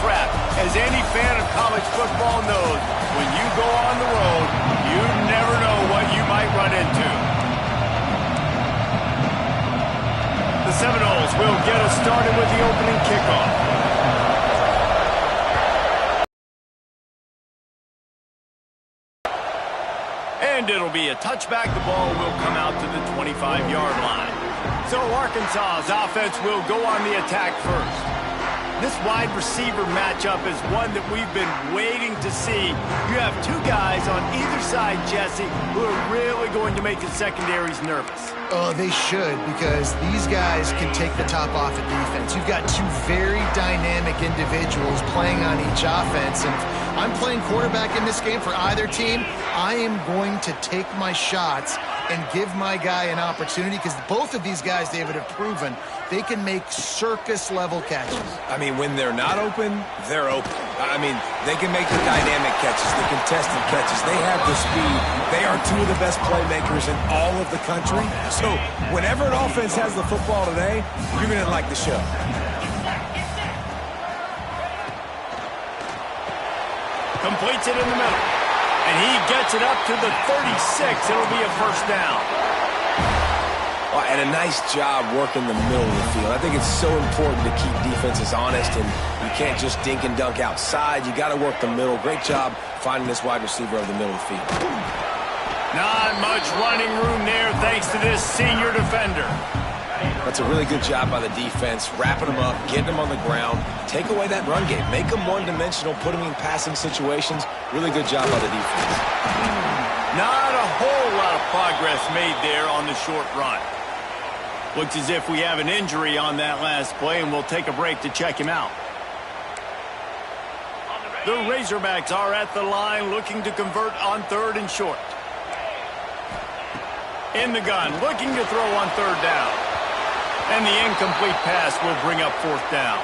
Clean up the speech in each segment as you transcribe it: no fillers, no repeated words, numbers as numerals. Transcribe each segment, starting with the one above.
trap. As any fan of college football knows, when you go on the road, you never know what you might run into. The Seminoles will get us started with the opening kickoff. And it'll be a touchback. The ball will come out to the 25-yard line. So Arkansas's offense will go on the attack first. This wide receiver matchup is one that we've been waiting to see. You have two guys on either side, Jesse, who are really going to make the secondaries nervous. Oh, they should, because these guys can take the top off of defense. You've got two very dynamic individuals playing on each offense, and if I'm playing quarterback in this game for either team, I am going to take my shots and give my guy an opportunity, because both of these guys, David, have proven they can make circus-level catches. I mean, when they're not open, they're open. I mean, they can make the dynamic catches, the contested catches. They have the speed. They are two of the best playmakers in all of the country. So whenever an offense has the football today, you're going to like the show. Completes it in the middle. And he gets it up to the 36. It'll be a first down. Oh, and a nice job working the middle of the field. I think it's so important to keep defenses honest, and you can't just dink and dunk outside. You got to work the middle. Great job finding this wide receiver over the middle of the field. Not much running room there thanks to this senior defender. That's a really good job by the defense, wrapping them up, getting them on the ground, take away that run game, make them one-dimensional, put them in passing situations. Really good job by the defense. Not a whole lot of progress made there on the short run. Looks as if we have an injury on that last play, and we'll take a break to check him out. The Razorbacks are at the line looking to convert on 3rd and short. In the gun, looking to throw on 3rd down. And the incomplete pass will bring up 4th down.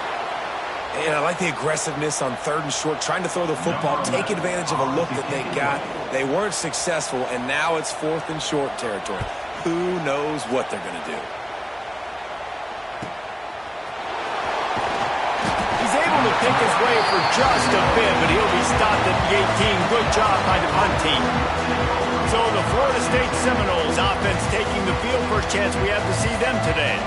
And I like the aggressiveness on 3rd and short, trying to throw the football, take advantage of a look that they got. They weren't successful, and now it's 4th and short territory. Who knows what they're going to do? He's able to pick his way for just a bit, but he'll be stopped at the 18. Good job by the punt team. So the Florida State Seminoles offense taking the field. First chance we have to see them today.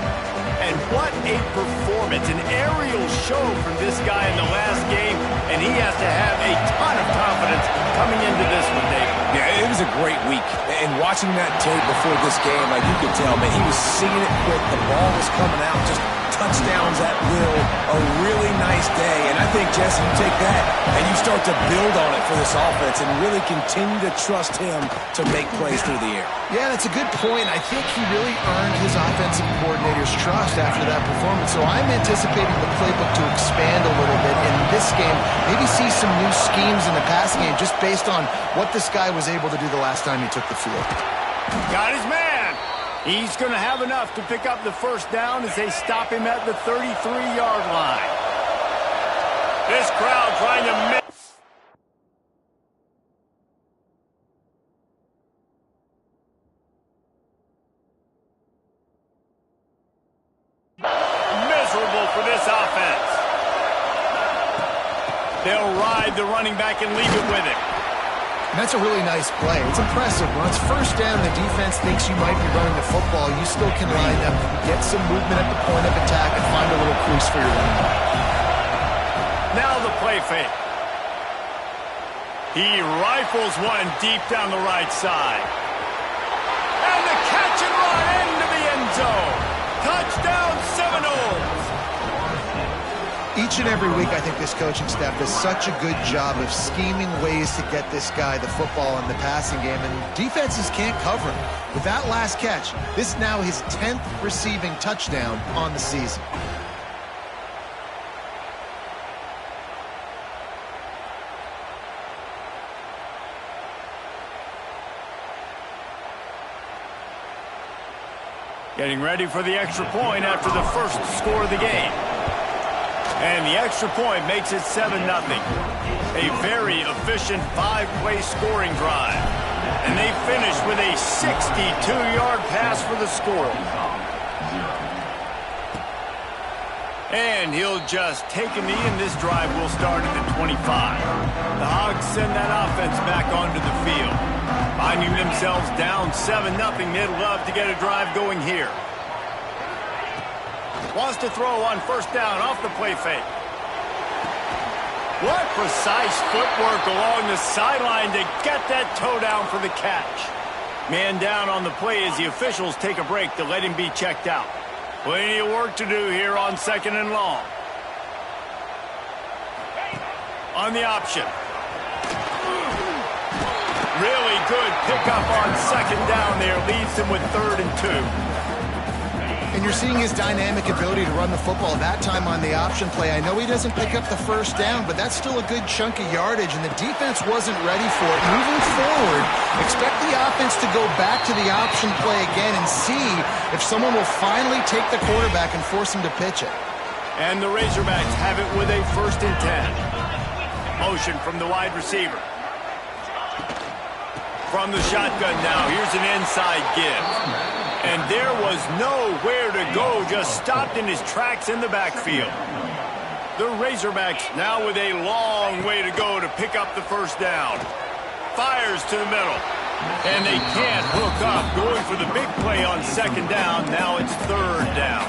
And what a performance, an aerial show from this guy in the last game, and he has to have a ton of confidence coming into this one, David. Yeah, it was a great week. And watching that tape before this game, like you could tell, man, he was seeing it quick. The ball was coming out, just touchdowns at will. A really nice day. And I think, Jesse, you take that and you start to build on it for this offense and really continue to trust him to make plays through the air. Yeah, that's a good point. I think he really earned his offensive coordinator's trust after that performance. So I'm anticipating the playbook to expand a little bit in this game. Maybe see some new schemes in the passing game just based on what this guy was able to do the last time he took the field. Got his man. He's going to have enough to pick up the first down as they stop him at the 33-yard line. This crowd trying to miss. Miserable for this offense. They'll ride the running back and leave it with him. And that's a really nice play. It's impressive. When it's first down, the defense thinks you might be running the football. You still can line up, get some movement at the point of attack, and find a little crease for your running back. Now the play fake. He rifles one deep down the right side. And the catch and run into the end zone. Touchdown Seminoles. Each and every week, I think this coaching staff does such a good job of scheming ways to get this guy the football in the passing game, and defenses can't cover him. With that last catch, this is now his 10th receiving touchdown on the season. Getting ready for the extra point after the first score of the game. And the extra point makes it 7-0. A very efficient 5-play scoring drive. And they finish with a 62-yard pass for the score. And he'll just take a knee, and this drive will start at the 25. The Hogs send that offense back onto the field. Finding themselves down 7-0, they'd love to get a drive going here. Wants to throw on first down off the play fake. What precise footwork along the sideline to get that toe down for the catch. Man down on the play as the officials take a break to let him be checked out. Plenty of work to do here on 2nd and long. On the option. Really good pickup on 2nd down there. Leaves him with 3rd and 2. And you're seeing his dynamic ability to run the football that time on the option play. I know he doesn't pick up the first down, but that's still a good chunk of yardage, and the defense wasn't ready for it. Moving forward, expect the offense to go back to the option play again and see if someone will finally take the quarterback and force him to pitch it. And the Razorbacks have it with a 1st and 10. Motion from the wide receiver. From the shotgun now, here's an inside give. And there was nowhere to go, just stopped in his tracks in the backfield. The Razorbacks now with a long way to go to pick up the first down. Fires to the middle. And they can't hook up, going for the big play on 2nd down. Now it's 3rd down.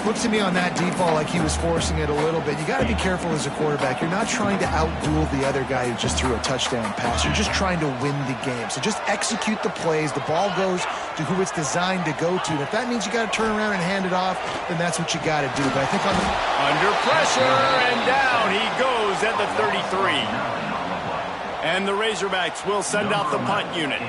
Looks to me on that deep ball like he was forcing it a little bit. You got to be careful as a quarterback. You're not trying to outduel the other guy who just threw a touchdown pass. You're just trying to win the game. So just execute the plays. The ball goes to who it's designed to go to. And if that means you got to turn around and hand it off, then that's what you got to do. But I think under pressure, and down he goes at the 33. And the Razorbacks will send out the punt unit.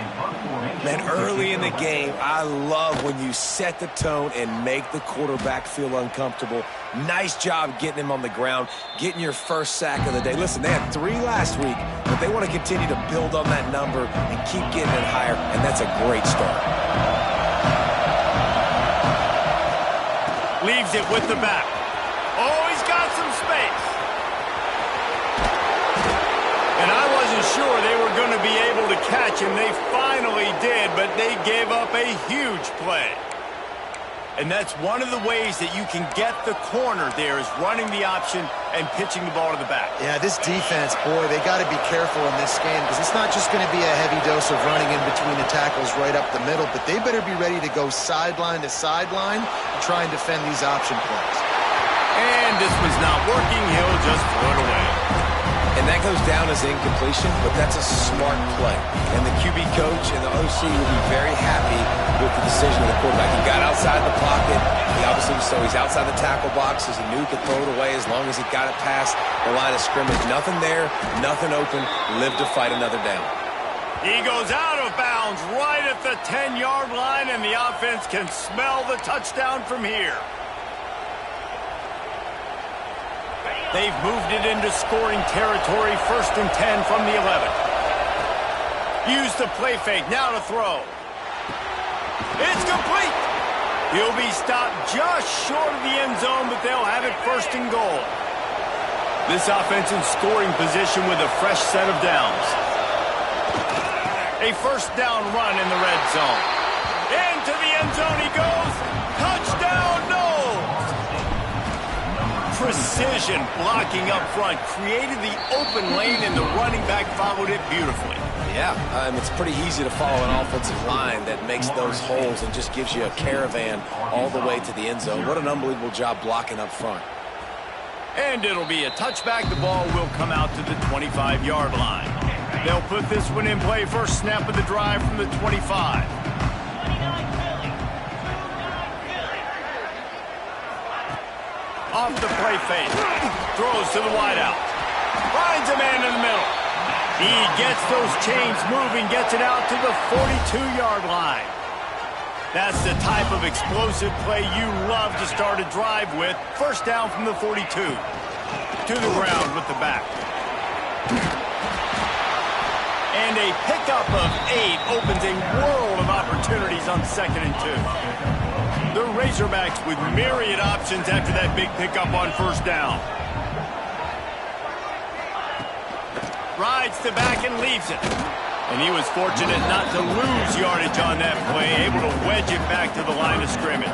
Man, early in the game, I love when you set the tone and make the quarterback feel uncomfortable. Nice job getting him on the ground, getting your first sack of the day. Listen, they had 3 last week, but they want to continue to build on that number and keep getting it higher, and that's a great start. Leaves it with the back. Oh, he's got some space. And I wasn't sure they were going to be able to catch him. They finally did, but they gave up a huge play. And that's one of the ways that you can get the corner there is running the option and pitching the ball to the back. Yeah, this defense, boy, they got to be careful in this game because it's not just going to be a heavy dose of running in between the tackles right up the middle, but they better be ready to go sideline to sideline and try and defend these option plays. And this was not working. He'll just throw it away. And that goes down as incompletion, but that's a smart play. And the QB coach and the OC will be very happy with the decision of the quarterback. He got outside the pocket. He obviously so he's outside the tackle boxes. He knew he could throw it away as long as he got it past the line of scrimmage. Nothing there, nothing open. Live to fight another down. He goes out of bounds right at the 10-yard line, and the offense can smell the touchdown from here. They've moved it into scoring territory, 1st and 10 from the 11. Use the play fake, now to throw. It's complete. He'll be stopped just short of the end zone, but they'll have it 1st and goal. This offense in scoring position with a fresh set of downs. A 1st down run in the red zone. Into the end zone he goes. Touchdown, no! Precision blocking up front created the open lane, and the running back followed it beautifully. Yeah, it's pretty easy to follow an offensive line that makes those holes and just gives you a caravan all the way to the end zone. What an unbelievable job blocking up front. And it'll be a touchback. The ball will come out to the 25-yard line. They'll put this one in play. First snap of the drive from the 25. Off the play fake. Throws to the wideout. Finds a man in the middle. He gets those chains moving, gets it out to the 42-yard line. That's the type of explosive play you love to start a drive with. 1st down from the 42. To the ground with the back. And a pickup of 8 opens a world of opportunities on 2nd and 2. The Razorbacks with myriad options after that big pickup on 1st down. Rides the back and leaves it. And he was fortunate not to lose yardage on that play, able to wedge it back to the line of scrimmage.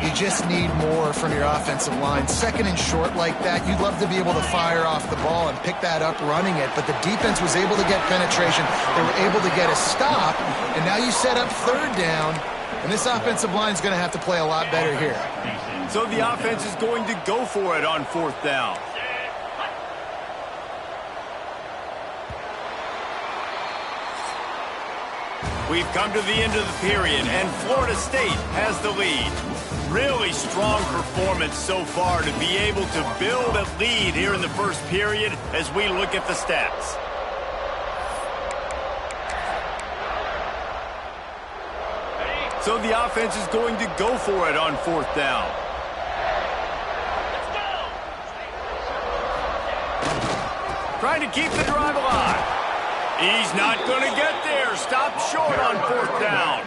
You just need more from your offensive line. Second and short like that, you'd love to be able to fire off the ball and pick that up running it, but the defense was able to get penetration. They were able to get a stop, and now you set up third down, and this offensive line is going to have to play a lot better here. So the offense is going to go for it on fourth down. We've come to the end of the period, and Florida State has the lead. Really strong performance so far to be able to build a lead here in the first period as we look at the stats. So the offense is going to go for it on fourth down. Trying to keep the drive alive. He's not going to get there. Stop short on fourth down.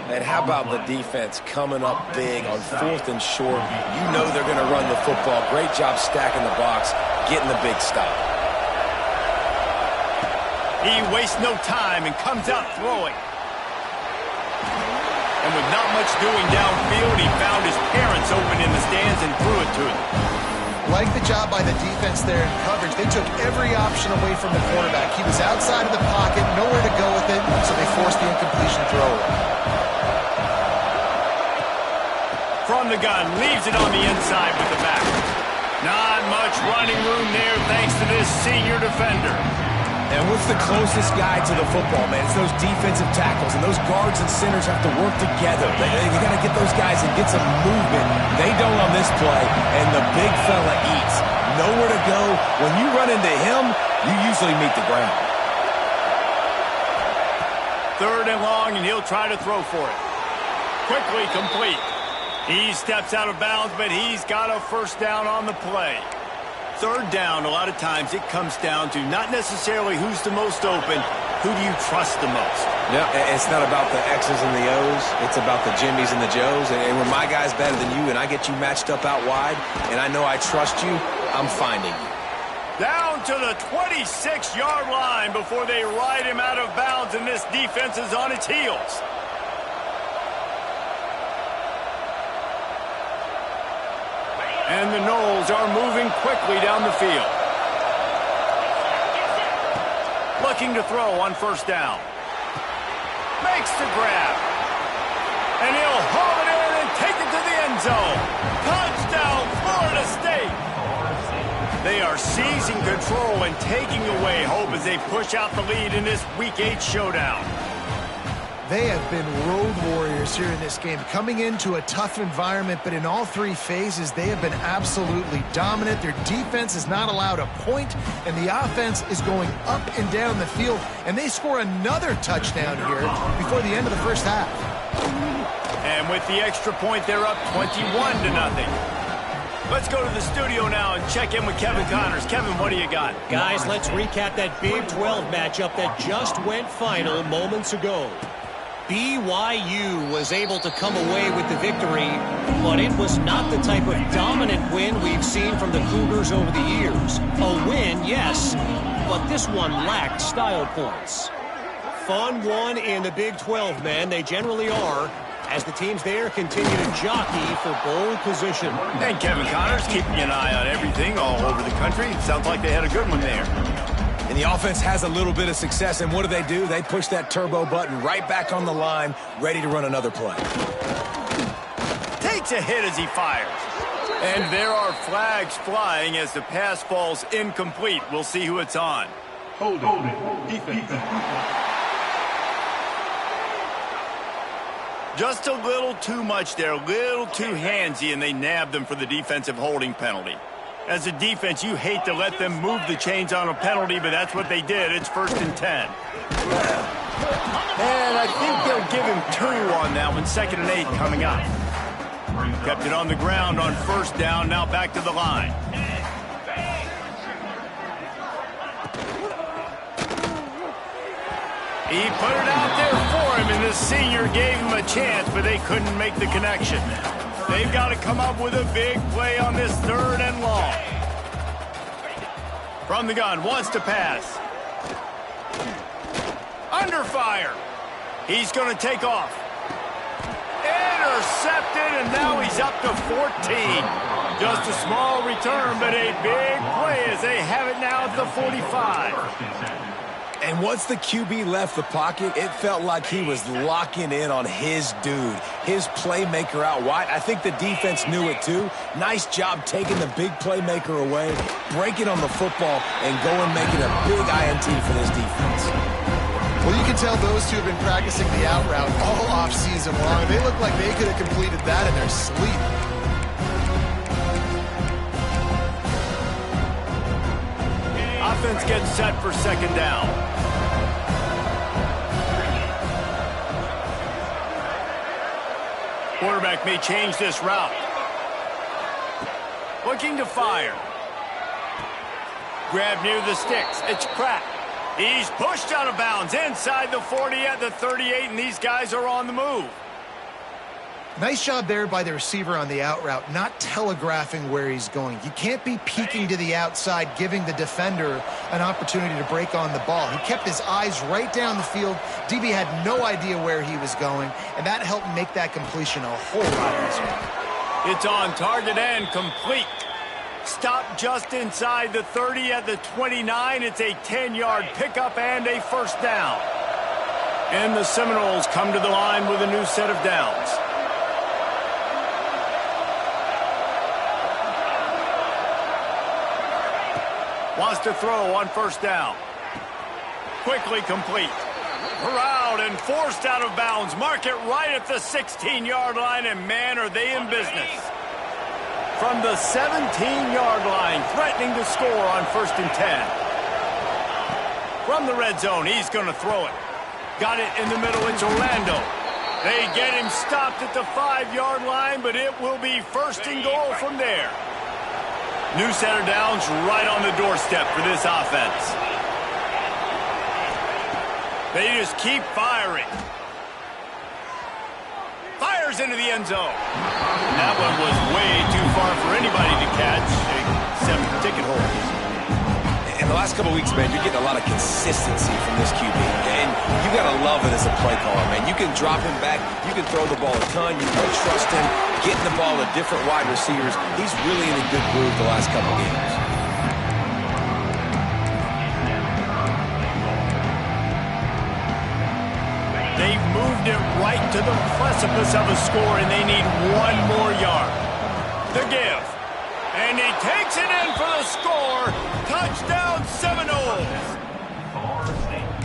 And how about the defense coming up big on fourth and short? You know they're going to run the football. Great job stacking the box, getting the big stop. He wastes no time and comes out throwing. And with not much doing downfield, he found his parents open in the stands and threw it to them. Like the job by the defense there in coverage. They took every option away from the quarterback. He was outside of the pocket, nowhere to go with it, so they forced the incompletion throw. From the gun, leaves it on the inside with the back. Not much running room there thanks to this senior defender. And what's the closest guy to the football, man? It's those defensive tackles, and those guards and centers have to work together. They got to get those guys and get some movement. They don't on this play, and the big fella eats. Nowhere to go. When you run into him, you usually meet the ground. Third and long, and he'll try to throw for it. Quickly complete. He steps out of bounds, but he's got a first down on the play. Third down, a lot of times it comes down to not necessarily who's the most open, who do you trust the most? Yeah, it's not about the X's and the O's. It's about the Jimmys and the Joes. And when my guy's better than you and I get you matched up out wide and I know I trust you, I'm finding you. Down to the 26-yard line before they ride him out of bounds, and this defense is on its heels. And the Noles are moving quickly down the field. Looking to throw on first down. Makes the grab. And he'll haul it in and take it to the end zone. Touchdown, Florida State. They are seizing control and taking away hope as they push out the lead in this Week 8 showdown. They have been road warriors here in this game, coming into a tough environment, but in all three phases, they have been absolutely dominant. Their defense is not allowed a point, and the offense is going up and down the field, and they score another touchdown here before the end of the first half. And with the extra point, they're up 21-0. Let's go to the studio now and check in with Kevin Connors. Kevin, what do you got? Guys, let's recap that Big 12 matchup that just went final moments ago. BYU was able to come away with the victory, but it was not the type of dominant win we've seen from the Cougars over the years. A win, yes, but this one lacked style points. Fun one in the Big 12, man. They generally are, as the teams there continue to jockey for bowl position. And Kevin Connors keeping an eye on everything all over the country. Sounds like they had a good one there. And the offense has a little bit of success, and what do? They push that turbo button right back on the line, ready to run another play. Takes a hit as he fires. And there are flags flying as the pass falls incomplete. We'll see who it's on. Hold it. Defense. Just a little too much there, a little too handsy, and they nabbed them for the defensive holding penalty. As a defense, you hate to let them move the chains on a penalty, but that's what they did. It's 1st and 10. And I think they'll give him 2 on that one. 2nd and 8 coming up. Kept it on the ground on first down. Now back to the line. He put it out there for him, and the senior gave him a chance, but they couldn't make the connection. They've got to come up with a big play on this 3rd and long. From the gun, wants to pass. Under fire. He's going to take off. intercepted, and now he's up to 14. Just a small return, but a big play as they have it now at the 45. And once the QB left the pocket, it felt like he was locking in on his dude, his playmaker out wide. I think the defense knew it too. Nice job taking the big playmaker away, breaking on the football, and going making a big INT for this defense. Well, you can tell those two have been practicing the out route all offseason long. They look like they could have completed that in their sleep. Offense gets set for second down. Quarterback may change this route. Looking to fire. Grab near the sticks. It's cracked. He's pushed out of bounds inside the 40 at the 38, and these guys are on the move. Nice job there by the receiver on the out route, not telegraphing where he's going. You can't be peeking to the outside, giving the defender an opportunity to break on the ball. He kept his eyes right down the field. DB had no idea where he was going, and that helped make that completion a whole lot easier. It's on target and complete. Stop just inside the 30 at the 29. It's a 10-yard pickup and a first down. And the Seminoles come to the line with a new set of downs. Wants to throw on first down. Quickly complete. Corralled and forced out of bounds. Mark it right at the 16-yard line, and man, are they in business. From the 17-yard line, threatening to score on 1st and 10. From the red zone, he's going to throw it. Got it in the middle, it's Orlando. They get him stopped at the 5-yard line, but it will be 1st and goal from there. New set of downs right on the doorstep for this offense. They just keep firing. Fires into the end zone. That one was way too far for anybody to catch, except for ticket holders. In the last couple of weeks, man, you're getting a lot of consistency from this QB. And you got to love it as a play caller, man. You can drop him back. You can throw the ball a ton. You can trust him getting the ball to different wide receivers. He's really in a good groove the last couple of games. They've moved it right to the precipice of a score, and they need one more yard. The give. And he takes it in for the score. Touchdown, Seminoles.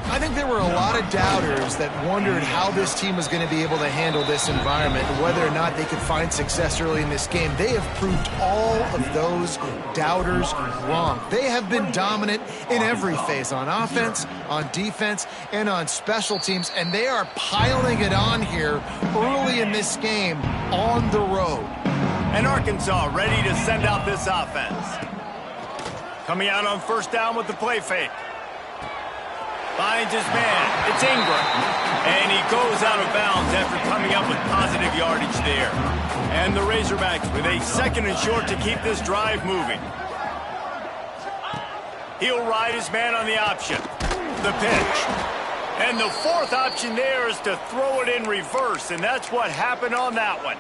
I think there were a lot of doubters that wondered how this team was going to be able to handle this environment and whether or not they could find success early in this game. They have proved all of those doubters wrong. They have been dominant in every phase, on offense, on defense, and on special teams, and they are piling it on here early in this game on the road. And Arkansas ready to send out this offense. Coming out on first down with the play fake. Finds his man. It's Ingram. And he goes out of bounds after coming up with positive yardage there. And the Razorbacks with a 2nd and short to keep this drive moving. He'll ride his man on the option. The pitch. And the 4th option there is to throw it in reverse, and that's what happened on that one.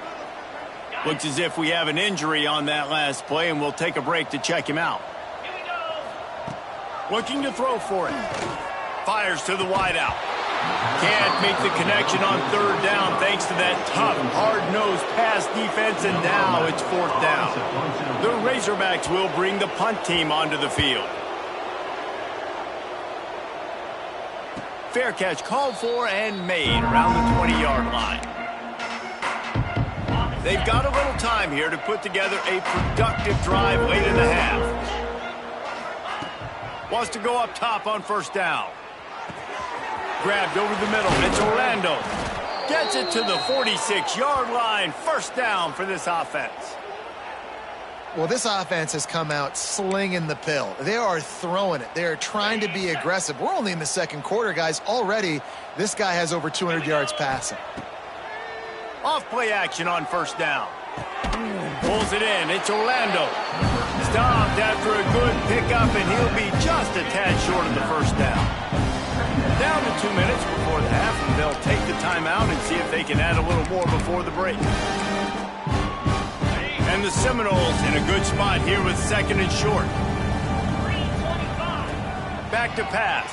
Looks as if we have an injury on that last play, and we'll take a break to check him out. Looking to throw for it. Fires to the wideout. Can't make the connection on 3rd down thanks to that tough, hard-nosed pass defense, and now it's 4th down. The Razorbacks will bring the punt team onto the field. Fair catch called for and made around the 20-yard line. They've got a little time here to put together a productive drive late in the half. Wants to go up top on first down. Grabbed over the middle. It's Orlando. Gets it to the 46-yard line. First down for this offense. Well, this offense has come out slinging the pill. They are throwing it. They are trying to be aggressive. We're only in the 2nd quarter, guys. Already, this guy has over 200 yards passing. Off play action on first down. Pulls it in. It's Orlando. Stopped after a good pickup, and he'll be just a tad short of the first down. Down to 2 minutes before the half, and they'll take the timeout and see if they can add a little more before the break. And the Seminoles in a good spot here with second and short. Back to pass.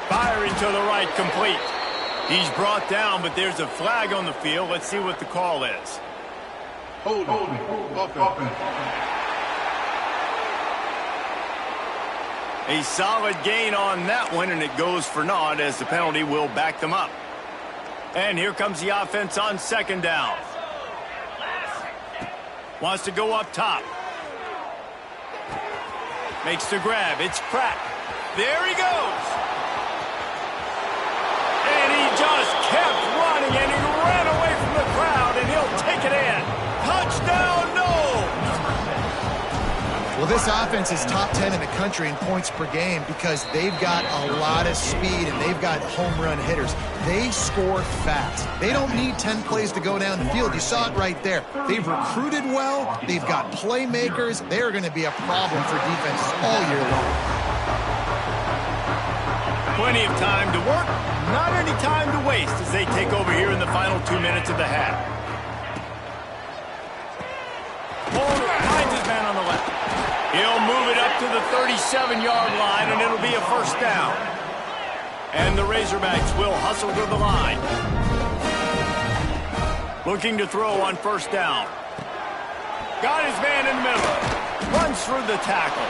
Firing to the right, complete. He's brought down, but there's a flag on the field. Let's see what the call is. Hold offense. A solid gain on that one, and it goes for naught as the penalty will back them up. And here comes the offense on second down. Wants to go up top. Makes the grab. It's Pratt. There he goes. And he just kept running, and he ran away from the crowd, and he'll take it in. Touchdown, no! Well, this offense is top 10 in the country in points per game because they've got a lot of speed and they've got home run hitters. They score fast. They don't need 10 plays to go down the field. You saw it right there. They've recruited well. They've got playmakers. They're going to be a problem for defenses all year long. Plenty of time to work, not any time to waste as they take over here in the final 2 minutes of the half. Holder finds his man on the left. He'll move it up to the 37-yard line, and it'll be a first down. And the Razorbacks will hustle to the line. Looking to throw on first down. Got his man in the middle. Runs through the tackle.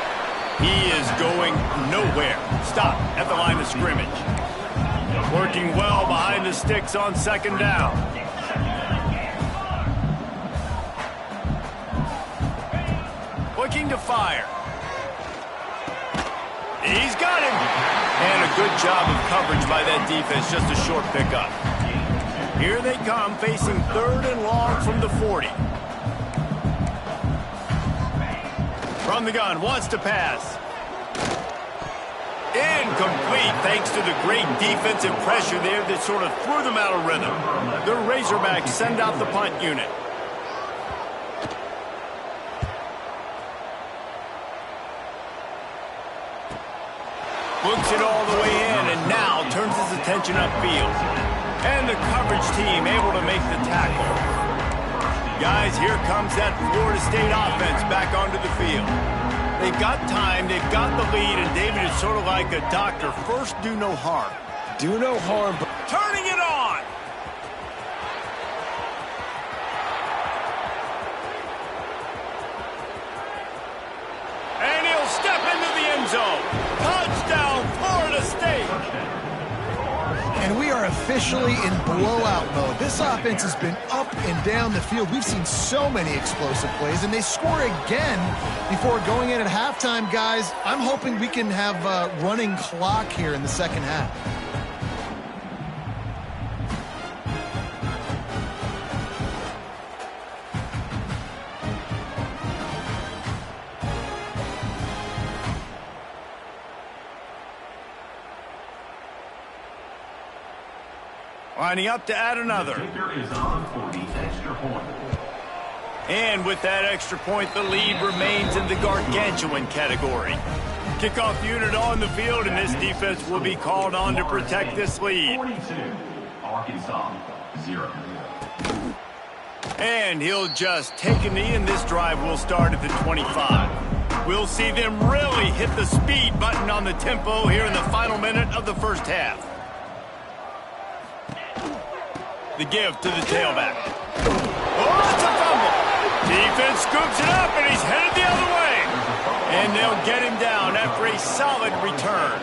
He is going nowhere. Stop at the line of scrimmage. Working well behind the sticks on second down. Looking to fire. He's got him. And a good job of coverage by that defense. Just a short pickup. Here they come, facing third and long from the 40. From the gun, wants to pass. Incomplete, thanks to the great defensive pressure there that sort of threw them out of rhythm. The Razorbacks send out the punt unit. Looks it all the way in, and now turns his attention upfield. And the coverage team able to make the tackle. Guys, here comes that Florida State offense back onto the field. They've got time, they've got the lead, and David is sort of like a doctor. First, do no harm. Do no harm. Turning it on! And he'll step into the end zone. Touchdown, Florida State! And we are officially in blowout mode. This offense has been up and down the field. We've seen so many explosive plays, and they score again before going in at halftime, guys. I'm hoping we can have a running clock here in the second half. Lining up to add another. And with that extra point, the lead remains in the gargantuan category. Kickoff unit on the field, and this defense will be called on to protect this lead. 42, Arkansas, 0. And he'll just take a knee, and this drive will start at the 25. We'll see them really hit the speed button on the tempo here in the final minute of the first half. The give to the tailback. Oh, it's a fumble. Defense scoops it up, and he's headed the other way. And they'll get him down after a solid return.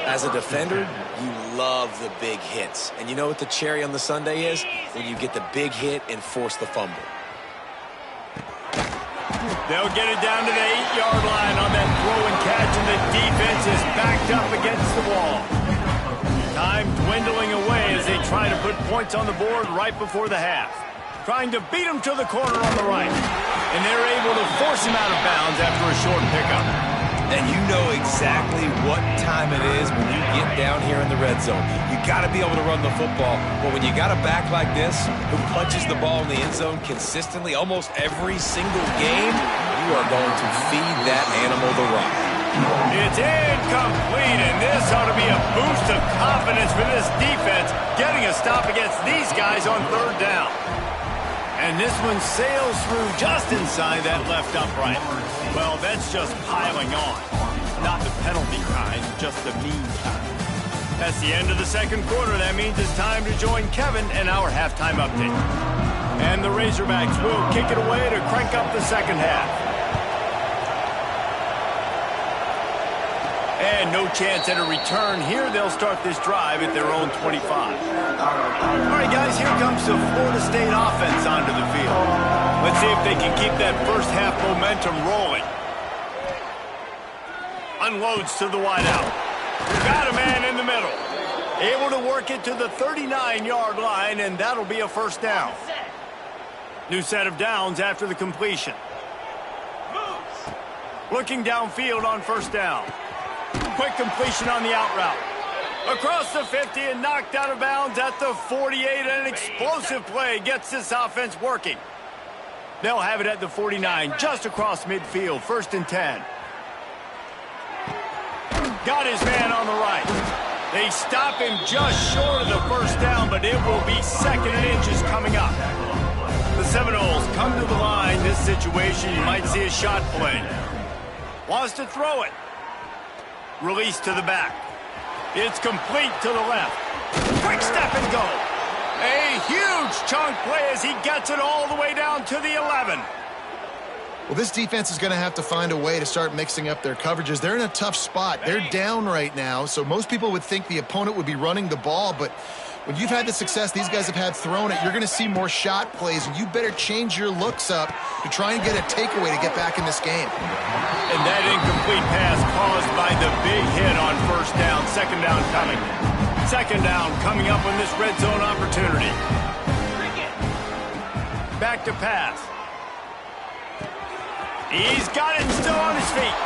As a defender, you love the big hits. And you know what the cherry on the sundae is? When you get the big hit and force the fumble. They'll get it down to the 8-yard line on that throw and catch, and the defense is backed up against the wall. Time dwindling away as they try to put points on the board right before the half. Trying to beat him to the corner on the right. And they're able to force him out of bounds after a short pickup. And you know exactly what time it is when you get down here in the red zone. You got to be able to run the football. But when you got a back like this who punches the ball in the end zone consistently almost every single game, you are going to feed that animal the rock. It's incomplete, and this ought to be a boost of confidence for this defense, getting a stop against these guys on third down. And this one sails through just inside that left upright. Well, that's just piling on. Not the penalty kind, just the mean kind. That's the end of the second quarter. That means it's time to join Kevin and our halftime update. And the Razorbacks will kick it away to crank up the second half. And no chance at a return here. They'll start this drive at their own 25. All right, guys, here comes the Florida State offense onto the field. Let's see if they can keep that first half momentum rolling. Unloads to the wideout. Got a man in the middle. Able to work it to the 39-yard line, and that'll be a first down. New set of downs after the completion. Looking downfield on first down. Quick completion on the out route. Across the 50 and knocked out of bounds at the 48. An explosive play gets this offense working. They'll have it at the 49, just across midfield, 1st and 10. Got his man on the right. They stop him just short of the first down, but it will be 2nd and inches coming up. The Seminoles come to the line. This situation, you might see a shot play. Wants to throw it. Release to the back. It's complete to the left. Quick step and go. A huge chunk play as he gets it all the way down to the 11. Well, this defense is going to have to find a way to start mixing up their coverages. They're in a tough spot. They're down right now, so most people would think the opponent would be running the ball, but when you've had the success these guys have had throwing it, you're going to see more shot plays, and you better change your looks up to try and get a takeaway to get back in this game. And that incomplete pass caused by the big hit on first down. 2nd down coming. 2nd down coming up on this red zone opportunity. Back to pass. He's got it still on his feet.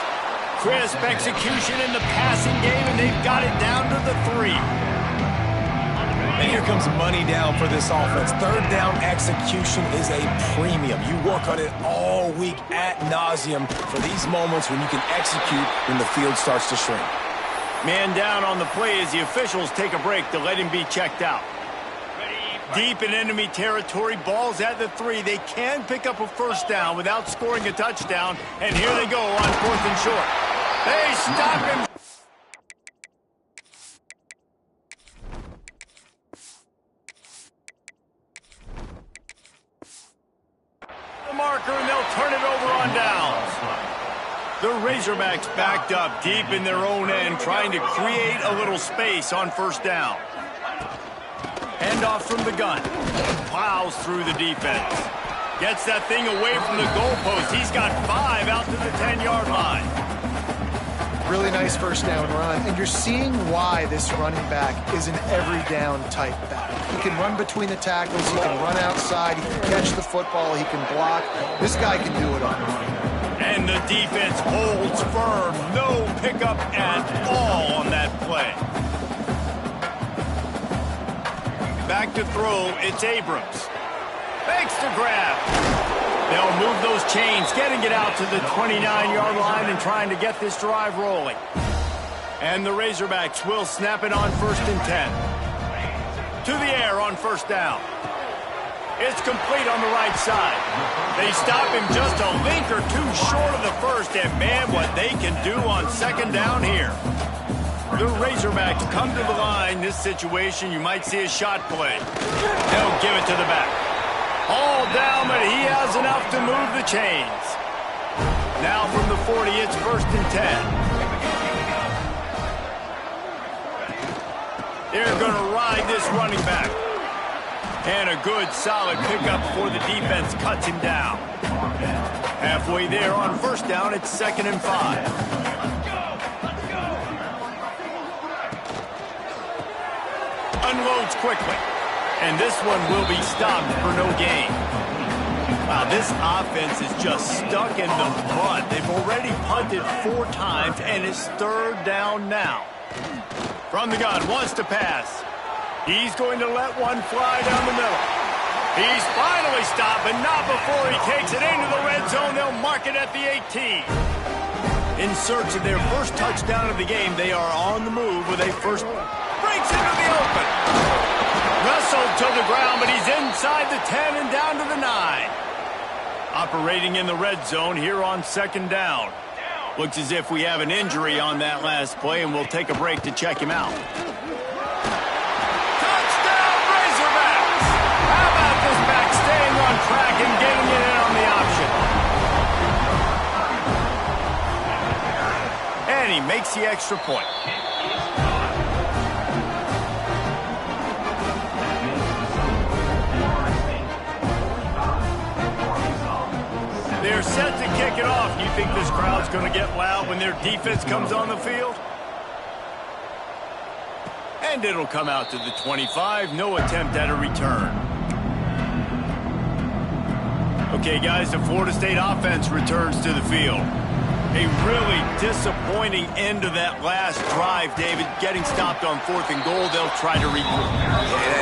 Crisp execution in the passing game, and they've got it down to the 3. And here comes money down for this offense. 3rd down execution is a premium. You work on it all week ad nauseum for these moments when you can execute when the field starts to shrink. Man down on the play as the officials take a break to let him be checked out. Deep in enemy territory, ball's at the 3. They can pick up a first down without scoring a touchdown, and here they go on 4th and short. They stop him. The marker, and they'll turn it over on downs. The Razorbacks backed up deep in their own end, trying to create a little space on first down. Handoff from the gun. Plows through the defense. Gets that thing away from the goalpost. He's got 5 out to the 10-yard line. Really nice first down run, and you're seeing why this running back is an every down type back. He can run between the tackles, he can run outside, he can catch the football, he can block. This guy can do it all. And the defense holds firm. No pickup at all on that play. Back to throw, it's Abrams. Makes the grab. They'll move those chains, getting it out to the 29-yard line and trying to get this drive rolling. And the Razorbacks will snap it on 1st and 10. To the air on first down. It's complete on the right side. They stop him just a link or 2 short of the first, and man, what they can do on 2nd down here. The Razorbacks come to the line. This situation, you might see a shot play. They'll give it to the back. All down, but he has enough to move the chains. Now from the 40, it's 1st and 10. They're going to ride this running back. And a good, solid pickup before the defense cuts him down. Halfway there on first down, it's 2nd and 5. Unloads quickly, and this one will be stopped for no gain. Wow, this offense is just stuck in the mud. They've already punted 4 times, and it's 3rd down now. From the gun, wants to pass. He's going to let one fly down the middle. He's finally stopped, but not before he takes it into the red zone. They'll mark it at the 18. In search of their first touchdown of the game, they are on the move with a first. Breaks into the open. Wrestled to the ground, but he's inside the 10 and down to the 9. Operating in the red zone here on second down. Looks as if we have an injury on that last play, and we'll take a break to check him out. Touchdown, Razorbacks! How about this back staying on track and getting it in on the option? And he makes the extra point. They're set to kick it off. You think this crowd's going to get loud when their defense comes on the field? And it'll come out to the 25. No attempt at a return. Okay, guys, the Florida State offense returns to the field. A really disappointing end of that last drive, David. Getting stopped on 4th and goal, they'll try to regroup.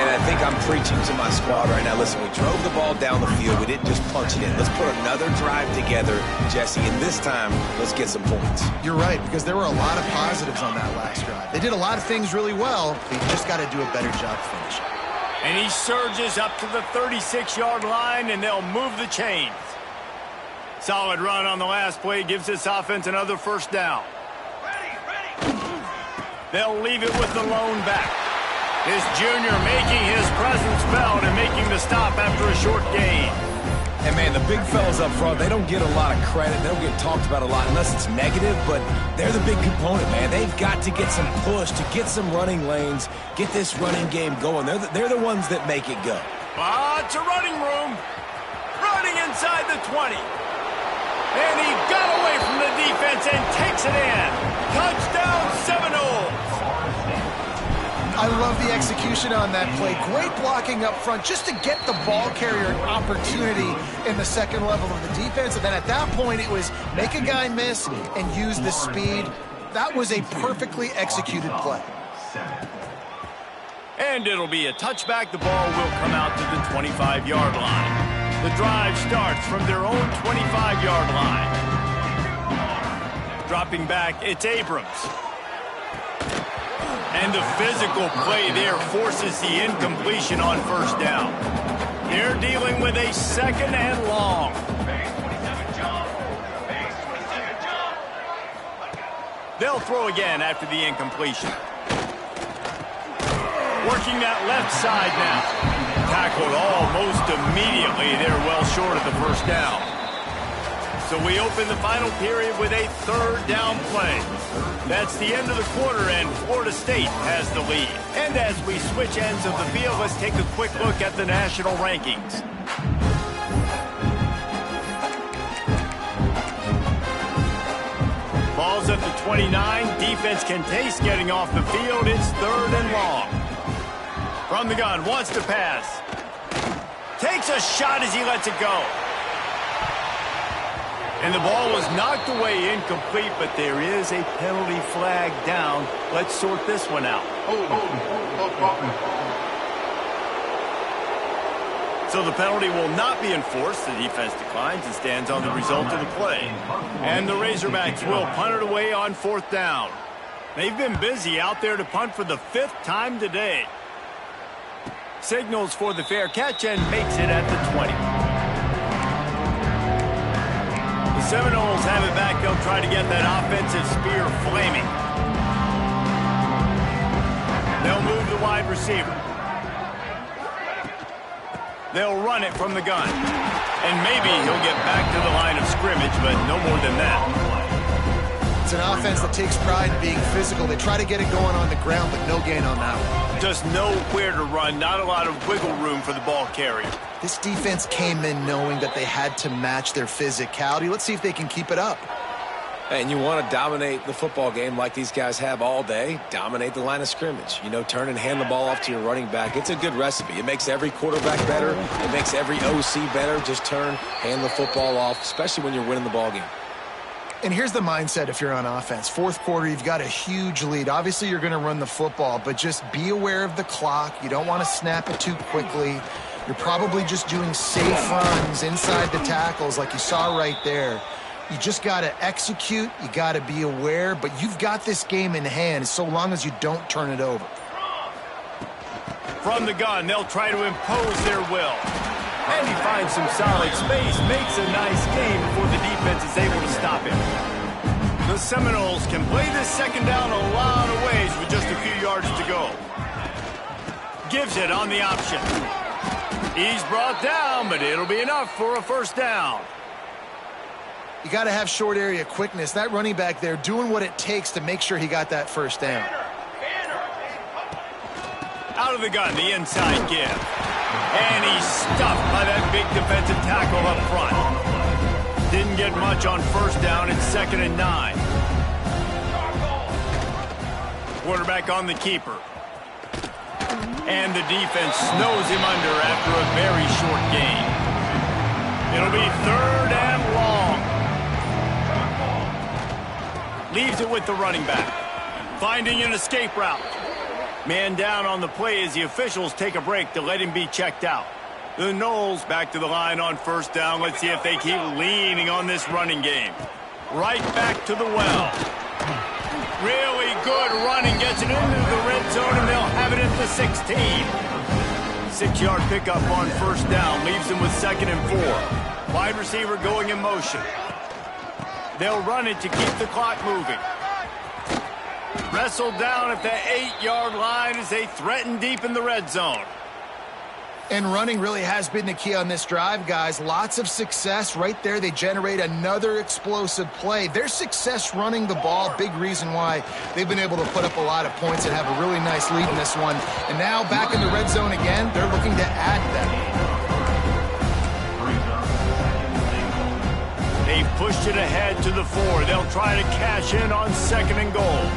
And I think I'm preaching to my squad right now. Listen, we drove the ball down the field. We didn't just punch it in. Let's put another drive together, Jesse, and this time, let's get some points. You're right, because there were a lot of positives on that last drive. They did a lot of things really well. They just got to do a better job finishing. And he surges up to the 36-yard line, and they'll move the chains. Solid run on the last play gives this offense another first down. They'll leave it with the lone back. This junior making his presence felt and making the stop after a short gain. And, man, the big fellas up front, they don't get a lot of credit. They don't get talked about a lot unless it's negative, but they're the big component, man. They've got to get some push, to get some running lanes, get this running game going. They're the ones that make it go. Lots of running room. Running inside the 20. And he got away from the defense and takes it in. Touchdown, Seminoles. I love the execution on that play. Great blocking up front just to get the ball carrier an opportunity in the second level of the defense. And then at that point, it was make a guy miss and use the speed. That was a perfectly executed play. And it'll be a touchback. The ball will come out to the 25-yard line. The drive starts from their own 25-yard line. Dropping back, it's Abrams. And the physical play there forces the incompletion on first down. They're dealing with a second and long. They'll throw again after the incompletion. Working that left side now. Tackled almost immediately. They're well short of the first down. So we open the final period with a third down play. That's the end of the quarter, and Florida State has the lead. And as we switch ends of the field, let's take a quick look at the national rankings. Ball's at the 29. Defense can taste getting off the field. It's third and long. From the gun, wants to pass. Takes a shot as he lets it go. And the ball was knocked away incomplete, but there is a penalty flag down. Let's sort this one out. So the penalty will not be enforced. The defense declines and stands on the result of the play. And the Razorbacks will punt it away on 4th down. They've been busy out there to punt for the 5th time today. Signals for the fair catch and makes it at the 20. The Seminoles have it back. They'll try to get that offensive spear flaming. They'll move the wide receiver. They'll run it from the gun. And maybe he'll get back to the line of scrimmage, but no more than that. It's an offense that takes pride in being physical. They try to get it going on the ground, but no gain on that one. Just nowhere to run. Not a lot of wiggle room for the ball carrier. This defense came in knowing that they had to match their physicality. Let's see if they can keep it up. And you want to dominate the football game like these guys have all day. Dominate the line of scrimmage. You know, turn and hand the ball off to your running back. It's a good recipe. It makes every quarterback better. It makes every OC better. Just turn, hand the football off, especially when you're winning the ball game. And here's the mindset if you're on offense. 4th quarter, you've got a huge lead. Obviously, you're going to run the football, but just be aware of the clock. You don't want to snap it too quickly. You're probably just doing safe runs inside the tackles like you saw right there. You just got to execute. You got to be aware. But you've got this game in hand so long as you don't turn it over. From the gun, they'll try to impose their will. And he finds some solid space, makes a nice game before the defense is able to stop him. The Seminoles can play this second down a lot of ways with just a few yards to go. Gives it on the option. He's brought down, but it'll be enough for a first down. You got to have short area quickness. That running back there doing what it takes to make sure he got that first down. Out of the gun, the inside give. And he's stuffed by that big defensive tackle up front. Didn't get much on first down. It's 2nd and 9. Quarterback on the keeper. And the defense snows him under after a very short gain. It'll be 3rd and long. Leaves it with the running back. Finding an escape route. Man down on the play as the officials take a break to let him be checked out. The Noles back to the line on first down. Let's see if they keep leaning on this running game. Right back to the well. Really good running. Gets it into the red zone, and they'll have it at the 16. 6-yard pickup on first down. Leaves them with 2nd and 4. Wide receiver going in motion. They'll run it to keep the clock moving. Wrestled down at the 8-yard line as they threaten deep in the red zone. And running really has been the key on this drive, guys. Lots of success right there. They generate another explosive play. Their success running the ball, big reason why they've been able to put up a lot of points and have a really nice lead in this one. And now back in the red zone again, they're looking to add that. They've pushed it ahead to the 4. They'll try to cash in on 2nd and goal.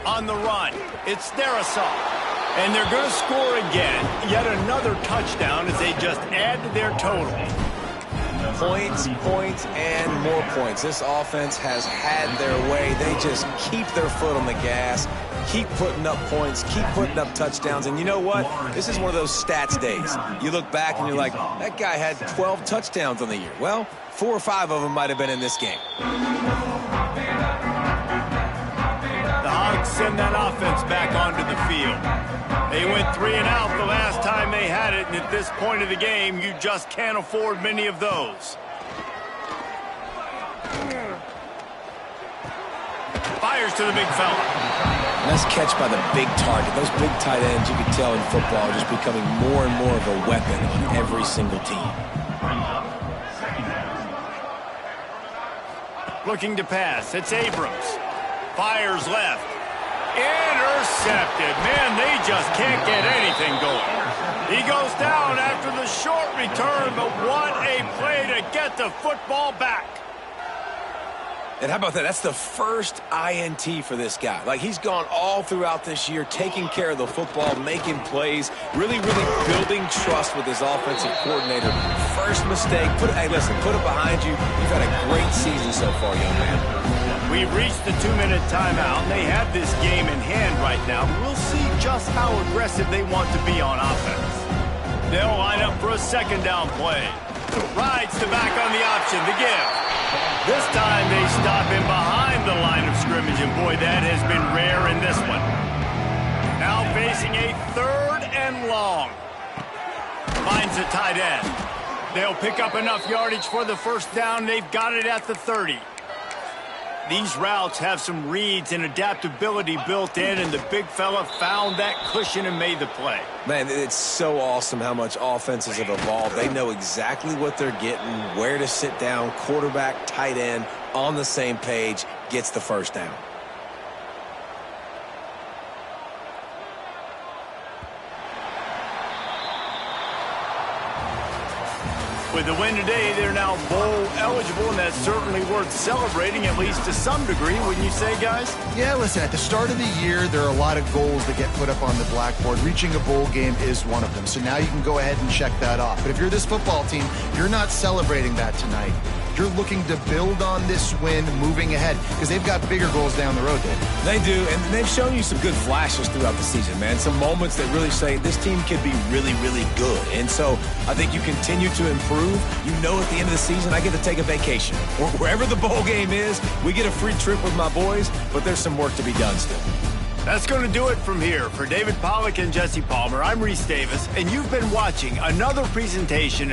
On the run, it's Darisaw. And they're going to score again. Yet another touchdown as they just add to their total. Points, points, and more points. This offense has had their way. They just keep their foot on the gas, keep putting up points, keep putting up touchdowns. And you know what? This is one of those stats days. You look back and you're like, that guy had 12 touchdowns on the year. Well, 4 or 5 of them might have been in this game. Send that offense back onto the field. They went 3 and out the last time they had it, and at this point of the game, you just can't afford many of those. Fires to the big fella. Nice catch by the big target. Those big tight ends, you can tell in football, are just becoming more and more of a weapon on every single team. Looking to pass. It's Abrams. Fires left. Intercepted. Man, they just can't get anything going. He goes down after the short return, but what a play to get the football back. And how about that? That's the first INT for this guy. Like, he's gone all throughout this year, taking care of the football, making plays, really building trust with his offensive coordinator. First mistake. Hey, listen, put it behind you. You've had a great season so far, young man. We've reached the 2-minute timeout, and they have this game in hand right now. We'll see just how aggressive they want to be on offense. They'll line up for a 2nd down play. Rides to back on the option, the give. This time they stop him behind the line of scrimmage, and boy, that has been rare in this one. Now facing a 3rd and long. Finds a tight end. They'll pick up enough yardage for the first down. They've got it at the 30. These routes have some reads and adaptability built in, and the big fella found that cushion and made the play. Man, it's so awesome how much offenses have evolved. They know exactly what they're getting, where to sit down, quarterback, tight end, on the same page, gets the first down. With the win today, they're now bowl eligible, and that that's certainly worth celebrating, at least to some degree, wouldn't you say, guys? Yeah, listen, at the start of the year, there are a lot of goals that get put up on the blackboard. Reaching a bowl game is one of them. So now you can go ahead and check that off. But if you're this football team, you're not celebrating that tonight. You're looking to build on this win moving ahead because they've got bigger goals down the road, Dave. They do, and they've shown you some good flashes throughout the season, man. Some moments that really say this team could be really, really good. And so I think you continue to improve. You know at the end of the season, I get to take a vacation. Wherever the bowl game is, we get a free trip with my boys, but there's some work to be done still. That's going to do it from here. For David Pollack and Jesse Palmer, I'm Reese Davis, and you've been watching another presentation